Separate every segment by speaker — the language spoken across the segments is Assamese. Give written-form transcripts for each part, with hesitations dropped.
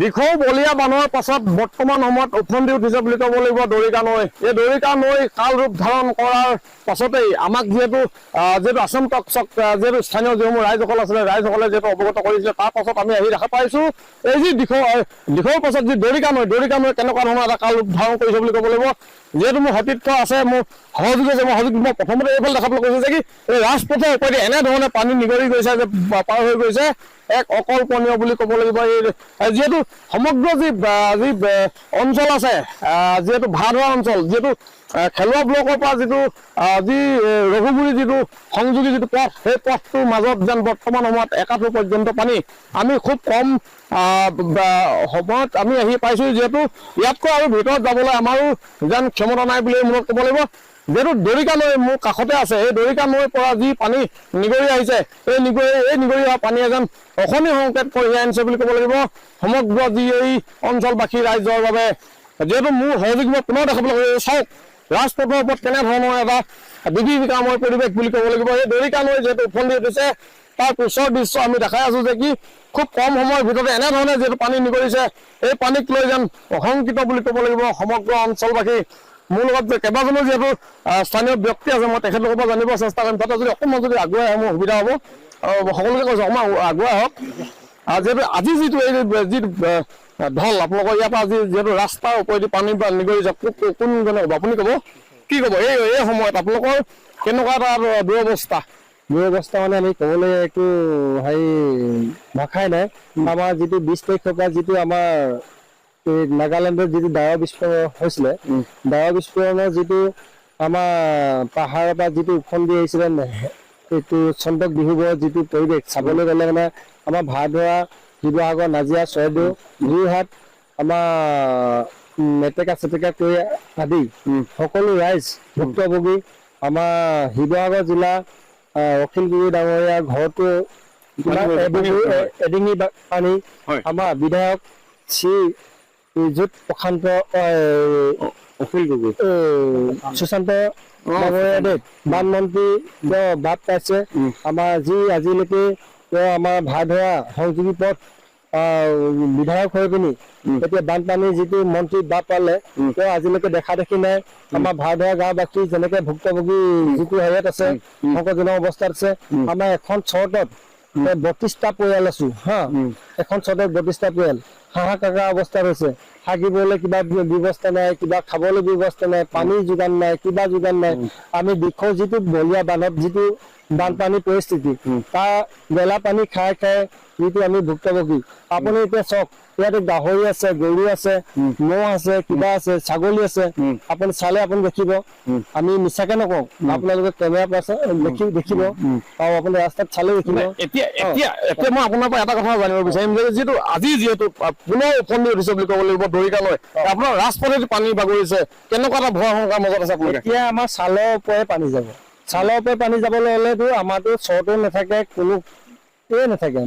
Speaker 1: দিখৌ বলীয়া বানৰ পাছত বৰ্তমান সময়ত উফন্দি উঠিছে বুলি ক'ব লাগিব দৰিকা নৈ। এই দৰিকা নৈ কাল ৰূপ ধাৰণ কৰাৰ পাছতেই আমাক যিহেতু আসাম টকচক যিহেতু স্থানীয় যিসমূহ ৰাইজসকল আছিলে ৰাইজসকলে যিহেতু অৱগত কৰিছিলে তাৰ পাছত আমি আহি দেখা পাইছোঁ এই যি দিখৌৰ পাছত যি দৰিকা নৈ কেনেকুৱা ধৰণৰ এটা কাল ৰূপ ধাৰণ কৰিছে বুলি ক'ব লাগিব। যিহেতু মোৰ সতীৰ্থ আছে, মোৰ সহযোগী আছে, মই প্ৰথমতে এইফালে দেখাবলৈ কৈছোঁ যে কি এই ৰাজপথৰ ওপৰেদি এনেধৰণে পানী নিগৰি গৈছে যে পাৰ হৈ গৈছে এক অকল্পনীয় বুলি ক'ব লাগিব। এই যিহেতু সমগ্ৰ যি অঞ্চল আছে, যিহেতু ভাড়া অঞ্চল, যিহেতু খেলুৱা ব্লকৰ পৰা যিটো যি ৰঘুগুৰি যিটো সংযোগী যিটো পথ, সেই পথটোৰ মাজত যেন বৰ্তমান সময়ত একাঠু পৰ্যন্ত পানী। আমি খুব কম সময়ত আমি আহি পাইছোঁ, যিহেতু ইয়াতকৈ আৰু ভিতৰত যাবলৈ আমাৰো যেন ক্ষমতা নাই বুলি মনত ক'ব লাগিব। যিহেতু দৰিকা নৈ মোৰ কাষতে আছে, এই দৰিকা নৈৰ পৰা যি পানী নিগৰি আহিছে, এই নিগৰি অহা পানীয়ে যেন অশনি সংকেত কঢ়িয়াই আনিছে বুলি ক'ব লাগিব সমগ্ৰ যি এই অঞ্চলবাসী ৰাইজৰ বাবে। যিহেতু মোৰ সহযোগী মই পুনৰ দেখাবলৈ কৈছোঁ, চাওক ৰাজপথৰ ওপৰত কেনেধৰণৰ এটা বিভীষিকাময় পৰিৱেশ বুলি ক'ব লাগিব। এই দৰিকা নৈ যিহেতু উফন্দি উঠিছে তাৰ পিছৰ দৃশ্য আমি দেখাই আছোঁ যে কি খুব কম সময়ৰ ভিতৰতে এনেধৰণে যিহেতু পানী নিগৰিছে, এই পানীক লৈ যেন আশংকিত বুলি ক'ব লাগিব সমগ্ৰ অঞ্চলবাসী। মোৰ লগত যে কেইবাজনো যিহেতু স্থানীয় ব্যক্তি আছে, মই তেখেতলোকৰ পৰা জানিব চেষ্টা কৰিম। তাতে যদি অকণমান যদি আগুৱাই আহে মোৰ সুবিধা হ'ব। সকলোকে কৈছোঁ অকণমান আগুৱাই আহক। যিহেতু আজি যিটো এই যি ঢল আপোনালোকৰ ইয়াৰ পৰা আজি যিহেতু ৰাস্তাৰ ওপৰেদি পানী নিগৰিছে, কোনজনে ক'ব, আপুনি ক'ব কি ক'ব এই সময়ত আপোনালোকৰ কেনেকুৱা এটা দুৰৱস্থা
Speaker 2: মানে আমি ক'বলৈ একো ভাষাই নাই। আমাৰ যিটো 20 তাৰিখৰ পৰা যিটো আমাৰ নাগালেণ্ডৰ যিটো ডাৱৰ বিস্ফোৰণ হৈছিলে, ডাৱৰ বিস্ফোৰণৰ যিটো আমাৰ পাহাৰৰ পৰা যিটো উফন্দি আহিছিলে, এইটো চম্পক বিহুবোৰৰ যিটো পৰিৱেশ চাবলৈ গ'লে মানে আমাৰ ভাড়াধৰা, শিৱসাগৰ, নাজিৰা, চৰাইদেউ, যোৰহাট, আমাৰ মেটেকা চেটেকা কৰি আদি সকলো ৰাইজ ভুক্তভোগী। আমাৰ শিৱসাগৰ জিলা অখিলগুৰি ডাঙৰীয়া ঘৰতো এডিঙি পানী। আমাৰ বিধায়ক শ্ৰী যুত প্ৰশান্ত সুশান্ত ডাঙৰীয়াদেৱ বানমন্ত্ৰী তেওঁ বাদ পাইছে। আমাৰ যি আজিলৈকে তেওঁ আমাৰ ভাড়াধৰা সংযোগী পথ বিধায়ক হৈ পিনি এতিয়া বানপানীৰ যিটো মন্ত্ৰী বাদ পালে, তেওঁ আজিলৈকে দেখা দেখি নাই। আমাৰ ভাড়াধৰা গাঁওবাসী যেনেকে ভুক্তভোগী যিটো হেৰিয়াত আছে, সংকটজনক অৱস্থাত আছে। আমাৰ এখন চৰ্টত 32টা পৰিয়াল আছো হা, এখন চৰ্টত 32টা পৰিয়াল হাহাকাৰ অৱস্থাত হৈছে। থাকিবলৈ কিবা ব্যৱস্থা নাই, কিবা খাবলৈ ব্যৱস্থা নাই, পানীৰ যোগান নাই, কিবা যোগান নাই। আমি দিখৌ যিটো বলীয়া বানত যিটো বানপানীৰ পৰিস্থিতি, তাৰ গেলা পানী খাই যিটো আমি ভুক্তভোগী। আপুনি এতিয়া চাওক, ইয়াতে গাহৰি আছে, গৰু আছে, ম'হ আছে, কিবা আছে, ছাগলী আছে। আপুনি চালে আপুনি দেখিব, আমি মিছাকে নকওঁ, আপোনালোকে কেমেৰা দেখিব আৰু আপুনি ৰাস্তাত চালে দেখিব।
Speaker 1: এতিয়া মই আপোনাৰ পৰা এটা কথা জানিব বিচাৰিম যে যিহেতু পুনৰ উপন্দি উঠিছে বুলি ক'ব লাগিব দৰিকা নৈ, আপোনাৰ ৰাজপথেদি পানী বাগৰিছে, কেনেকুৱা এটা ভয় শংকাৰ মাজত আছে আপোনালোকে?
Speaker 2: এতিয়া আমাৰ ছালৰ ওপৰে পানী যাব। ছালৰ ওপৰে পানী যাবলৈ হ'লেতো আমাৰতো চৰটো নাথাকে, কোনো নাথাকে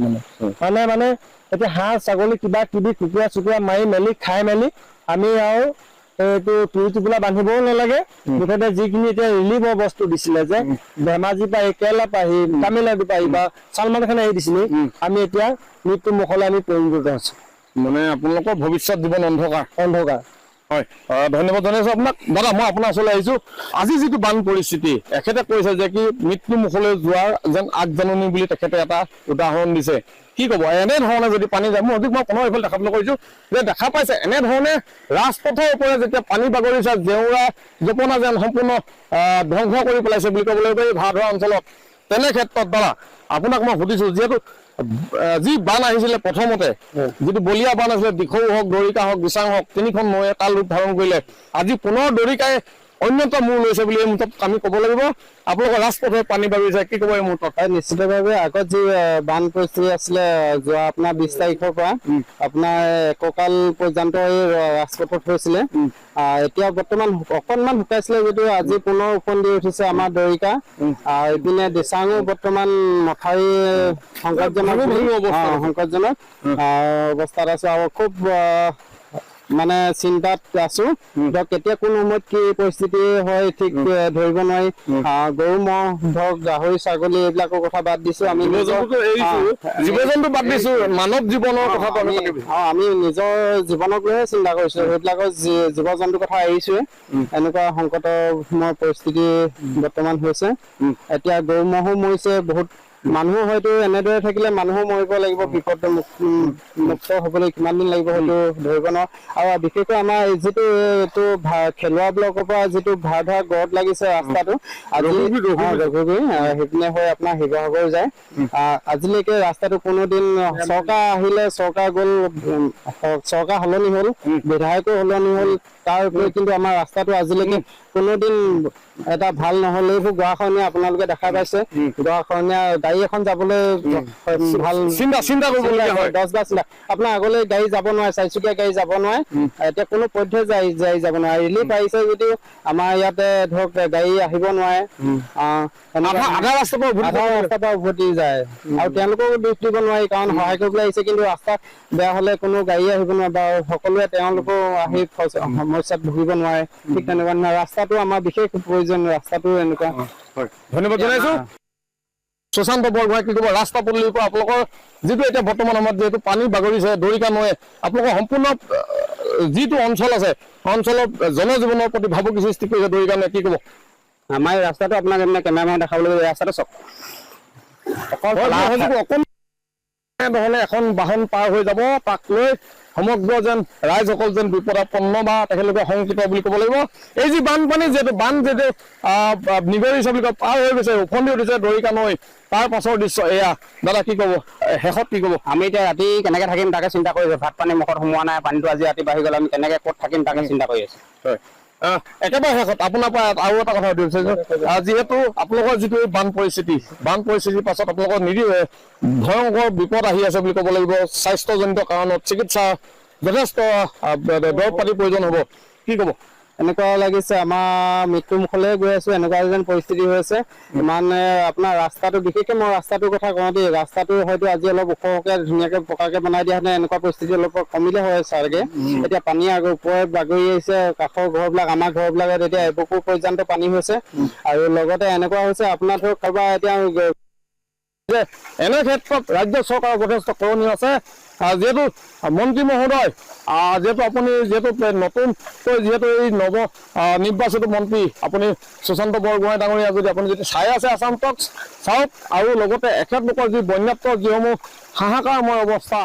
Speaker 2: মানে এতিয়া হাঁহ ছাগলী কিবা কিবি কুকুৰা চুকুৰা মাৰি মেলি খাই মেলি আমি আৰু এইটো তুৰি টোপোলা বান্ধিবও নালাগে। মুঠতে যিখিনি এতিয়া ৰিলিফৰ বস্তু দিছিলে যে ধেমাজি পৰা কেৰেলা পৰা আহি, তামিলনাডু পৰা আহি বা চালমান খানে আহি দিছিলে, আমি এতিয়া মৃত্যু মুখলৈ আমি পৰিণত হৈছো।
Speaker 1: মানে আপোনালোকৰ ভৱিষ্যত জীৱন অন্ধকাৰ। হয়, ধন্যবাদ জনাইছোঁ আপোনাক। দাদা, মই আপোনাৰ ওচৰলৈ আহিছোঁ। আজি যিটো বান পৰিস্থিতি, এখেতে কৈছে যে কি মৃত্যু মুখলৈ যোৱাৰ যেন আগজাননী বুলি তেখেতে এটা উদাহৰণ দিছে। কি ক'ব এনেধৰণে যদি পানী যায়? মই পুনৰ এইফালে দেখাবলৈ কৈছোঁ যে দেখা পাইছে এনেধৰণে ৰাজপথৰ ওপৰে যেতিয়া পানী বাগৰিছে, জেওৰা জপনা যেন সম্পূৰ্ণ ধ্বংস কৰি পেলাইছে বুলি ক'বলৈ গ'লে ভাড়াধৰা অঞ্চলত। তেনে ক্ষেত্ৰত দাদা আপোনাক মই সুধিছোঁ, যিহেতু যি বান আহিছিলে প্ৰথমতে, যিটো বলীয়া বান আছিলে, দিখৌ হওক, দৰিকা হওক, দিচাং হওক, তিনিখন নৈয়ে কাল ৰূপ ধাৰণ কৰিলে। আজি পুনৰ দৰিকাই অন্যতম মূৰ লৈছে বুলি এই মুহূৰ্তত আমি ক'ব লাগিব। আপোনালোকৰ ৰাজপথৰ পানী বাগৰিছে, কি ক'ব এই মুহূৰ্তত?
Speaker 2: নিশ্চিতভাৱে আগত যি বান পৰিস্থিতি আছিলে যোৱা আপোনাৰ 20 তাৰিখৰ পৰা আপোনাৰ এককাল পৰ্যন্ত এই ৰাজপথত হৈছিলে। এতিয়া বৰ্তমান অকনমান শুকাইছিলে যদিও আজি পুনৰ উপন্দি উঠিছে আমাৰ দৰিকা। এইপিনে দিচাঙো বৰ্তমান মথাউৰি সংকটজনক অৱস্থাত আছে আৰু খুব
Speaker 3: মানে চিন্তাত আছো ধৰক কেতিয়া কোন সময়ত কি পৰিস্থিতি হয় ঠিক ধৰিব নোৱাৰি গৰু ম'হ ধৰক গাহৰি ছাগলী এইবিলাকৰ কথা বাদ দিছো আমি
Speaker 1: জীৱ-জন্তু বাদ দিছো মানৱ জীৱনৰ কথাটো
Speaker 3: আমি নিজৰ জীৱনক লৈহে চিন্তা কৰিছো সেইবিলাকৰ জীৱ-জন্তুৰ কথা এৰিছোৱে এনেকুৱা সংকটময় পৰিস্থিতি বৰ্তমান হৈছে এতিয়া গৰু ম'হো মৰিছে বহুত মানুহ হয়তো এনেদৰে থাকিলে মানুহো মৰিব লাগিব বিপদ মুক্ত হবলৈ কিমান দিন লাগিব হয়তো ধৰিব নোৱাৰো আৰু বিশেষকৈ আমাৰ যিটো এইটো খেলুৱা ব্লকৰ পৰা যিটো ভাড়া গড়ত লাগিছে ৰাস্তাটো আজি সেইপিনে হৈ আপোনাৰ শিৱসাগৰ যায় আজিলৈকে ৰাস্তাটো কোনোদিন চৰকাৰ আহিলে চৰকাৰ গ'ল চৰকাৰ সলনি হ'ল বিধায়কো সলনি হ'ল তাৰ উপৰি কিন্তু আমাৰ ৰাস্তাটো আজিলৈকে কোনোদিন এটা ভাল নহ'ল এইবোৰ গৰাখহনীয়া আপোনালোকে দেখা পাইছে গৰাখহনীয়া গাড়ী এখন যাবলৈ ভাল
Speaker 1: চিন্তা কৰিবলগীয়া হয়
Speaker 3: 10 বাৰ চিন্তা আপোনাৰ আগলৈ গাড়ী যাব নোৱাৰে চাৰিচকীয়া গাড়ী যাব নোৱাৰে এতিয়া কোনো পধ্যে যাব নোৱাৰে ৰিলিফ আহিছে যদিও আমাৰ ইয়াতে ধৰক গাড়ী আহিব নোৱাৰে
Speaker 1: আধা ৰাস্তাৰ
Speaker 3: পৰা উভতি যায় আৰু তেওঁলোককো দুখ দিব নোৱাৰি কাৰণ সহায় কৰিবলৈ আহিছে কিন্তু ৰাস্তা বেয়া হলে কোনো গাড়ী আহিব নোৱাৰে বা সকলোৱে তেওঁলোকো আহি সমস্যাত ভুগিব নোৱাৰে ঠিক তেনেকুৱা ৰাস্তাটো আমাৰ বিশেষ প্ৰয়োজন ৰাস্তাটো এনেকুৱা
Speaker 1: ধন্যবাদ জনাইছো সুশান্ত বৰগোহাঁই কি ক'ব ৰাস্তা পদূলিৰ পৰা আপোনালোকৰ যিটো এতিয়া বৰ্তমান সময়ত যিহেতু পানী বাগৰিছে দৰিকা নৈ আপোনালোকৰ সম্পূৰ্ণ যিটো অঞ্চল আছে অঞ্চলৰ জনজীৱনৰ প্ৰতি ভাবুকি সৃষ্টি কৰিছে দৰিকা নৈ কি ক'ব
Speaker 3: আমাৰ এই ৰাস্তাটো আপোনাক কেমেৰামেন দেখাবলৈ ৰাস্তাটো চাওক
Speaker 1: নহলে এখন বাহন পাৰ হৈ যাব তাক লৈ সমগ্ৰ যেন ৰাইজসকল যেন বিপদাপন্ন বা তেখেতলোকে শংকিত বুলি ক'ব লাগিব এই যি বানপানী যিহেতু নিগৰিছে বুলি কয় পাৰ হৈ গৈছে উফন্দি উঠিছে দৰিকা নৈ তাৰ পাছৰ দৃশ্য এয়া দাদা কি ক'ব শেষত কি ক'ব
Speaker 3: আমি এতিয়া ৰাতি কেনেকে থাকিম তাকে চিন্তা কৰি আছো ভাত পানী মুখত সোমোৱা নাই পানীটো আজি ৰাতি বাঢ়ি গ'ল আমি কেনেকে ক'ত থাকিম তাকে চিন্তা কৰি আছো
Speaker 1: একেবাৰে শেষত আপোনাৰ পৰা আৰু এটা কথা সুধিব বিচাৰিছো যিহেতু আপোনালোকৰ যিটো বান পৰিস্থিতিৰ পাছত আপোনালোকৰ ভয়ংকৰ বিপদ আহি আছে বুলি ক'ব লাগিব স্বাস্থ্যজনিত কাৰণত চিকিৎসা যথেষ্ট দৰৱ পাতিৰ প্ৰয়োজন হ'ব কি ক'ব
Speaker 3: এনেকুৱা লাগিছে আমাৰ মৃত্যু মুখলৈ গৈ আছো এনেকুৱা যেন পৰিস্থিতি হৈ আছে মানে আপোনাৰ ৰাস্তাটো বিশেষকৈ মই ৰাস্তাটোৰ কথা কওঁ দেই ৰাস্তাটো হয়তো আজি অলপ ওখকৈ ধুনীয়াকৈ পকাকৈ বনাই দিয়া হেঁতেন এনেকুৱা পৰিস্থিতি অলপ কমিলে হয় চাগে এতিয়া পানী ওপৰত বাগৰি আহিছে কাষৰ ঘৰবিলাক আমাৰ ঘৰবিলাকত এতিয়া এবুকু পৰ্যন্ত পানী হৈছে আৰু লগতে এনেকুৱা হৈছে আপোনাৰ ধৰক কাৰোবাৰ এতিয়া
Speaker 1: এনে ক্ষেত্ৰত ৰাজ্য চৰকাৰৰ যথেষ্ট কৰণীয় আছে যিহেতু মন্ত্ৰী মহোদয় যিহেতু আপুনি নতুনকৈ যিহেতু এই নৱ নিৰ্বাচিত মন্ত্ৰী আপুনি সুশান্ত বৰগোহাঁই ডাঙৰীয়া যদি আপুনি যদি চাই আছে আসাম টক্স চাওক আৰু লগতে এখেতলোকৰ যি বন্যাত্ম যিসমূহ হাহাকাৰময় অৱস্থা